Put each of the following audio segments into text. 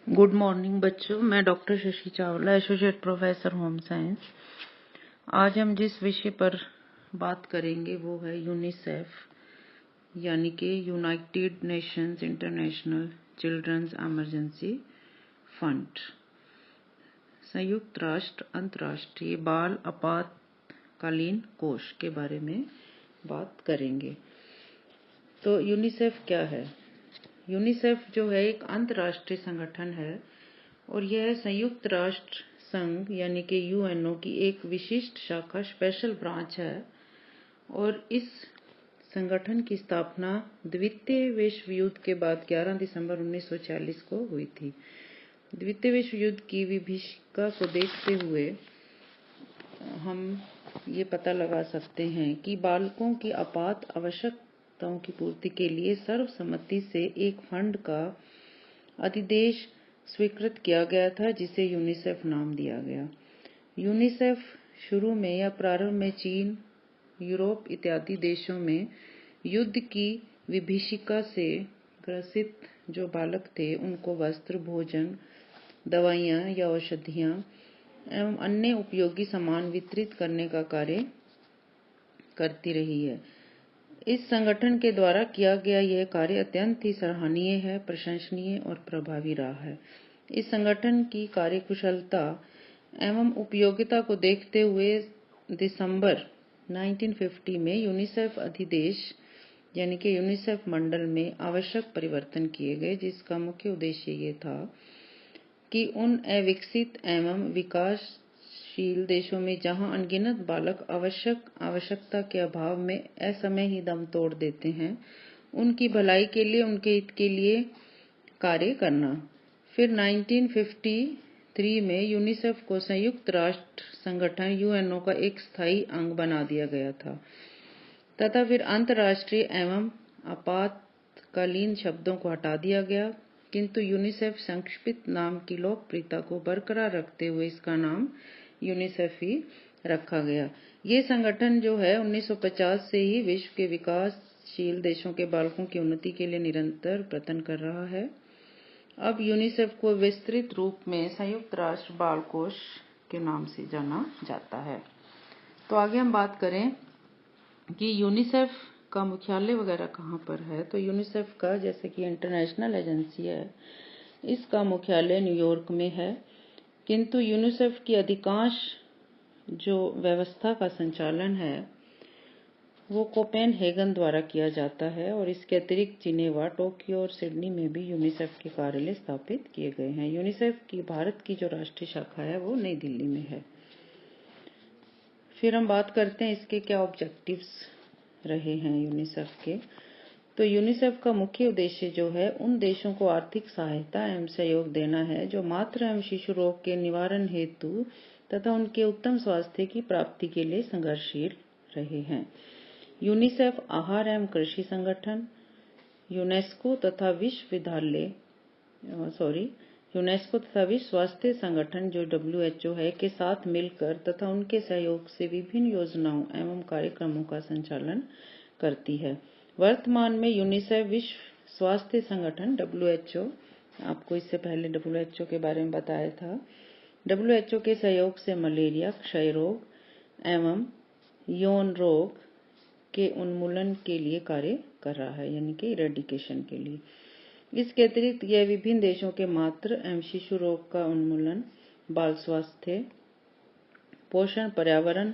Good morning बच्चों, मैं doctor Shashi Chawla, associate professor home science. आज हम जिस विषय पर बात करेंगे वो है यूनिसेफ, यानी कि United Nations International Children's Emergency Fund, संयुक्त राष्ट्र अंतर्राष्ट्रीय बाल आपातकालीन कोष के बारे में बात करेंगे। तो यूनिसेफ क्या है? यूनिसेफ जो है एक अंतर्राष्ट्रीय संगठन है और यह संयुक्त राष्ट्र संघ यानी कि यूएनओ की एक विशिष्ट शाखा, स्पेशल ब्रांच है। और इस संगठन की स्थापना द्वितीय विश्व युद्ध के बाद 11 दिसंबर 1940 को हुई थी। द्वितीय विश्व युद्ध की विभीषिका को देखते हुए हम ये पता लगा सकते हैं कि बालकों की आपात आवश्यकताओं की पूर्ति के लिए सर्वसम्मति से एक फंड का अधिदेश स्वीकृत किया गया था, जिसे यूनिसेफ नाम दिया गया। यूनिसेफ शुरू में या प्रारंभ में चीन, यूरोप इत्यादि देशों में युद्ध की विभीषिका से ग्रसित जो बालक थे उनको वस्त्र, भोजन, दवाइयाँ या औषधियाँ एवं अन्य उपयोगी सामान वितरित करने का कार्य करती रही है। इस संगठन के द्वारा किया गया यह कार्य अत्यंत ही सराहनीय है, प्रशंसनीय और प्रभावी रहा है। इस संगठन की कार्यकुशलता एवं उपयोगिता को देखते हुए दिसंबर 1950 में यूनिसेफ अधिदेश यानी कि यूनिसेफ मंडल में आवश्यक परिवर्तन किए गए, जिसका मुख्य उद्देश्य ये था कि उन अविकसित एवं विकासशील देशों में जहां अनगिनत बालक आवश्यकता के अभाव में असमय ही दम तोड़ देते हैं, उनकी भलाई के लिए, उनके हित के लिए कार्य करना। फिर 1953 में यूनिसेफ को संयुक्त राष्ट्र संगठन यूएनओ का एक स्थायी अंग बना दिया गया था तथा फिर अंतर्राष्ट्रीय एवं आपातकालीन शब्दों को हटा दिया गया, किंतु यूनिसेफ संक्षिप्त नाम की लोकप्रियता को बरकरार रखते हुए इसका नाम यूनिसेफ ही रखा गया। ये संगठन जो है 1950 से ही विश्व के विकासशील देशों के बालकों की उन्नति के लिए निरंतर प्रयत्न कर रहा है। अब यूनिसेफ को विस्तृत रूप में संयुक्त राष्ट्र बाल कोष के नाम से जाना जाता है। तो आगे हम बात करें कि यूनिसेफ का मुख्यालय वगैरह कहाँ पर है। तो यूनिसेफ का, जैसे कि इंटरनेशनल एजेंसी है, इसका मुख्यालय न्यूयॉर्क में है, किंतु यूनिसेफ की अधिकांश जो व्यवस्था का संचालन है वो कोपेनहेगन द्वारा किया जाता है और इसके अतिरिक्त जिनेवा, टोक्यो और सिडनी में भी यूनिसेफ के कार्यालय स्थापित किए गए हैं। यूनिसेफ की भारत की जो राष्ट्रीय शाखा है वो नई दिल्ली में है। फिर हम बात करते हैं इसके क्या ऑब्जेक्टिव्स रहे हैं यूनिसेफ के। तो यूनिसेफ का मुख्य उद्देश्य जो है उन देशों को आर्थिक सहायता एवं सहयोग देना है जो मातृ एवं शिशु रोग के निवारण हेतु तथा उनके उत्तम स्वास्थ्य की प्राप्ति के लिए संघर्षशील रहे हैं। यूनिसेफ आहार एवं कृषि संगठन, यूनेस्को तथा विश्व स्वास्थ्य संगठन जो WHO है के साथ मिलकर तथा उनके सहयोग से विभिन्न योजनाओं एवं कार्यक्रमों का संचालन करती है। वर्तमान में यूनिसेफ विश्व स्वास्थ्य संगठन WHO, आपको इससे पहले WHO के बारे में बताया था, WHO के सहयोग से मलेरिया, क्षय रोग एवं यौन रोग के उन्मूलन के लिए कार्य कर रहा है, यानी कि इरेडिकेशन के लिए। इसके अतिरिक्त यह विभिन्न देशों के मातृ एवं शिशु रोग का उन्मूलन, बाल स्वास्थ्य, पोषण, पर्यावरण,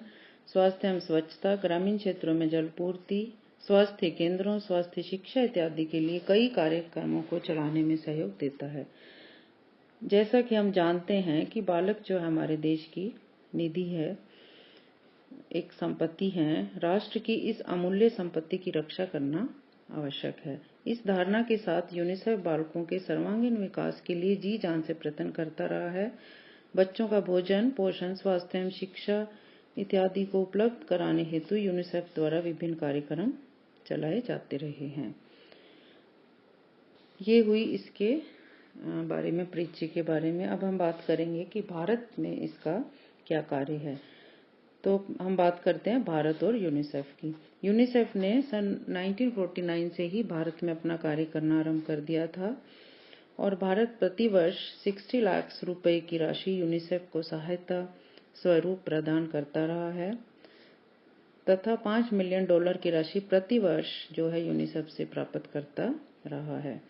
स्वास्थ्य एवं स्वच्छता, ग्रामीण क्षेत्रों में जलपूर्ति, स्वास्थ्य केंद्रों, स्वास्थ्य शिक्षा इत्यादि के लिए कई कार्यक्रमों को चलाने में सहयोग देता है। जैसा कि हम जानते हैं कि बालक जो हमारे देश की निधि है, एक संपत्ति है, राष्ट्र की इस अमूल्य संपत्ति की रक्षा करना आवश्यक है। इस धारणा के साथ यूनिसेफ बालकों के सर्वांगीण विकास के लिए जी जान से प्रयत्न करता रहा है। बच्चों का भोजन, पोषण, स्वास्थ्य एवं शिक्षा इत्यादि को उपलब्ध कराने हेतु यूनिसेफ द्वारा विभिन्न कार्यक्रम चलाए जाते रहे हैं। ये हुई इसके बारे में, परिचय के बारे में। अब हम बात करेंगे कि भारत में इसका क्या कार्य है। तो हम बात करते हैं भारत और यूनिसेफ की। यूनिसेफ ने सन 1949 से ही भारत में अपना कार्य करना आरंभ कर दिया था और भारत प्रतिवर्ष 60 लाख रुपए की राशि यूनिसेफ को सहायता स्वरूप प्रदान करता रहा है तथा $5 मिलियन की राशि प्रतिवर्ष जो है यूनिसेफ से प्राप्त करता रहा है।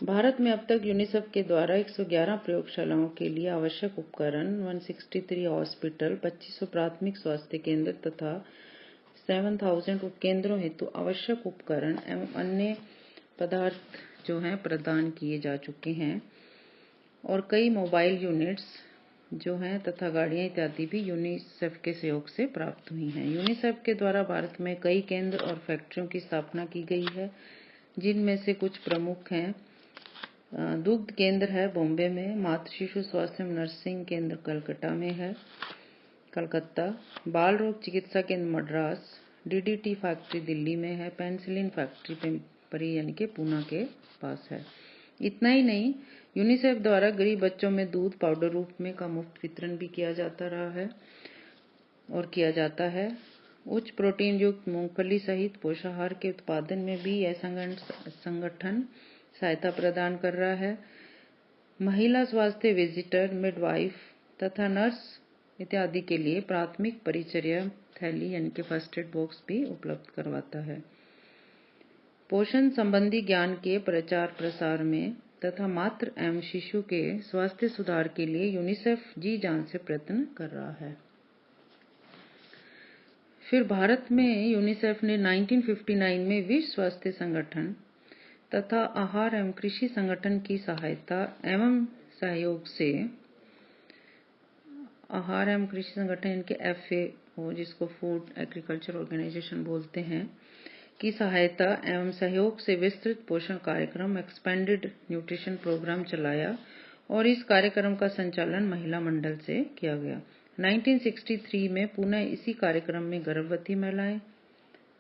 भारत में अब तक यूनिसेफ के द्वारा 111 प्रयोगशालाओं के लिए आवश्यक उपकरण, 163 हॉस्पिटल, 2500 प्राथमिक स्वास्थ्य केंद्र तथा 7000 उपकेंद्रों हेतु आवश्यक उपकरण एवं अन्य पदार्थ जो हैं प्रदान किए जा चुके हैं और कई मोबाइल यूनिट्स जो हैं तथा गाड़ियां इत्यादि भी यूनिसेफ के सहयोग से प्राप्त हुई हैं। यूनिसेफ के द्वारा भारत में कई केंद्र और फैक्ट्रियों की स्थापना की गई है, जिनमें से कुछ प्रमुख हैं। दुग्ध केंद्र है बॉम्बे में, मातृ शिशु स्वास्थ्य एवं नर्सिंग केंद्र कलकत्ता, बाल रोग चिकित्सा केंद्र मद्रास, डीडीटी फैक्ट्री दिल्ली में है, पेनिसिलिन फैक्ट्री पेम्परी यानी कि पूना के पास है। इतना ही नहीं, यूनिसेफ द्वारा गरीब बच्चों में दूध पाउडर रूप में का मुफ्त वितरण भी किया जाता रहा है और किया जाता है। उच्च प्रोटीन युक्त मूंगफली सहित पोषाहार के उत्पादन में भी यह संगठन सहायता प्रदान कर रहा है। महिला स्वास्थ्य विजिटर, मिडवाइफ तथा नर्स इत्यादि के लिए प्राथमिक परिचर्या थैली यानी कि फर्स्ट एड बॉक्स भी उपलब्ध करवाता है। पोषण संबंधी ज्ञान के प्रचार प्रसार में तथा मातृ एवं शिशु के स्वास्थ्य सुधार के लिए यूनिसेफ जी जान से प्रयत्न कर रहा है। फिर भारत में यूनिसेफ ने 1959 में विश्व स्वास्थ्य संगठन तथा आहार एवं कृषि संगठन की सहायता एवं सहयोग से आहार एवं कृषि संगठन इनके FAO जिसको फूड एग्रीकल्चर ऑर्गेनाइजेशन बोलते हैं की सहायता एवं सहयोग से विस्तृत पोषण कार्यक्रम एक्सपेंडेड न्यूट्रिशन प्रोग्राम चलाया और इस कार्यक्रम का संचालन महिला मंडल से किया गया। 1963 में पुनः इसी कार्यक्रम में गर्भवती महिलाएं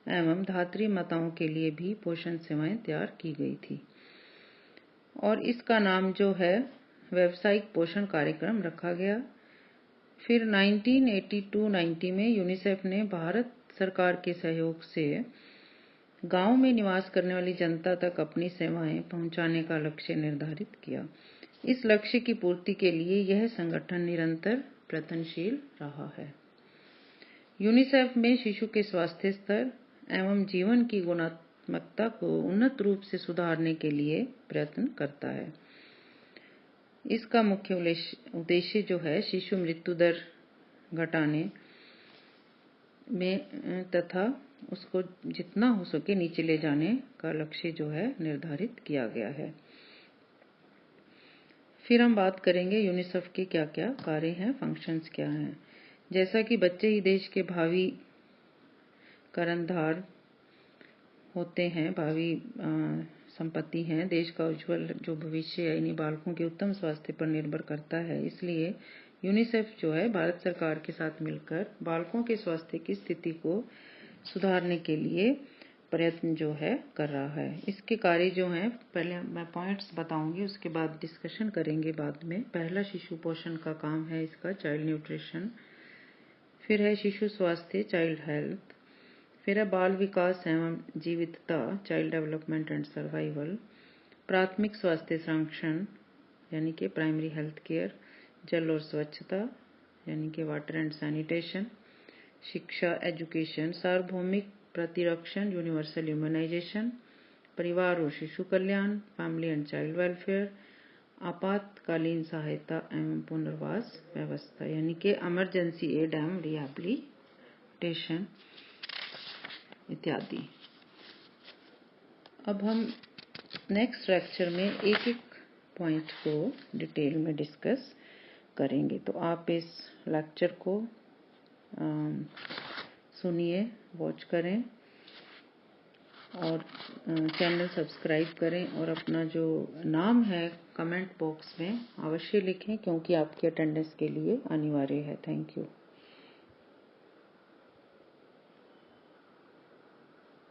एवं धात्री माताओं के लिए भी पोषण सेवाएं तैयार की गई थी और इसका नाम जो है व्यावसायिक पोषण कार्यक्रम रखा गया। फिर 1982-90 में यूनिसेफ ने भारत सरकार के सहयोग से गांव में निवास करने वाली जनता तक अपनी सेवाएं पहुंचाने का लक्ष्य निर्धारित किया। इस लक्ष्य की पूर्ति के लिए यह संगठन निरंतर प्रयत्नशील रहा है। यूनिसेफ में शिशु के स्वास्थ्य स्तर एवं जीवन की गुणवत्ता को उन्नत रूप से सुधारने के लिए प्रयत्न करता है। इसका मुख्य उद्देश्य जो है शिशु मृत्यु दर घटाने में तथा उसको जितना हो सके नीचे ले जाने का लक्ष्य जो है निर्धारित किया गया है। फिर हम बात करेंगे यूनिसेफ के क्या क्या कार्य हैं, फंक्शंस क्या हैं। जैसा कि बच्चे ही देश के भावी कर्णधार होते हैं, भावी संपत्ति हैं, देश का उज्जवल जो भविष्य है इन्हीं बालकों के उत्तम स्वास्थ्य पर निर्भर करता है। इसलिए यूनिसेफ जो है भारत सरकार के साथ मिलकर बालकों के स्वास्थ्य की स्थिति को सुधारने के लिए प्रयत्न जो है कर रहा है। इसके कार्य जो हैं पहले मैं पॉइंट्स बताऊंगी, उसके बाद डिस्कशन करेंगे बाद में। पहला शिशु पोषण का काम है इसका, चाइल्ड न्यूट्रिशन। फिर है शिशु स्वास्थ्य, चाइल्ड हेल्थ। फिर है बाल विकास एवं जीवितता, चाइल्ड डेवलपमेंट एंड सर्वाइवल। प्राथमिक स्वास्थ्य संरक्षण यानी कि प्राइमरी हेल्थ केयर। जल और स्वच्छता यानी कि वाटर एंड सैनिटेशन। शिक्षा एजुकेशन। सार्वभौमिक प्रतिरक्षण यूनिवर्सल ह्यूमनाइजेशन। परिवार और शिशु कल्याण, फैमिली एंड चाइल्ड वेलफेयर। आपातकालीन सहायता एवं पुनर्वास व्यवस्था यानी कि इमरजेंसी एड एवं रिहैबिलिटेशन इत्यादि। अब हम नेक्स्ट लेक्चर में एक एक पॉइंट को डिटेल में डिस्कस करेंगे, तो आप इस लेक्चर को सुनिए, वॉच करें और चैनल सब्सक्राइब करें और अपना जो नाम है कमेंट बॉक्स में अवश्य लिखें क्योंकि आपकी अटेंडेंस के लिए अनिवार्य है। Thank you.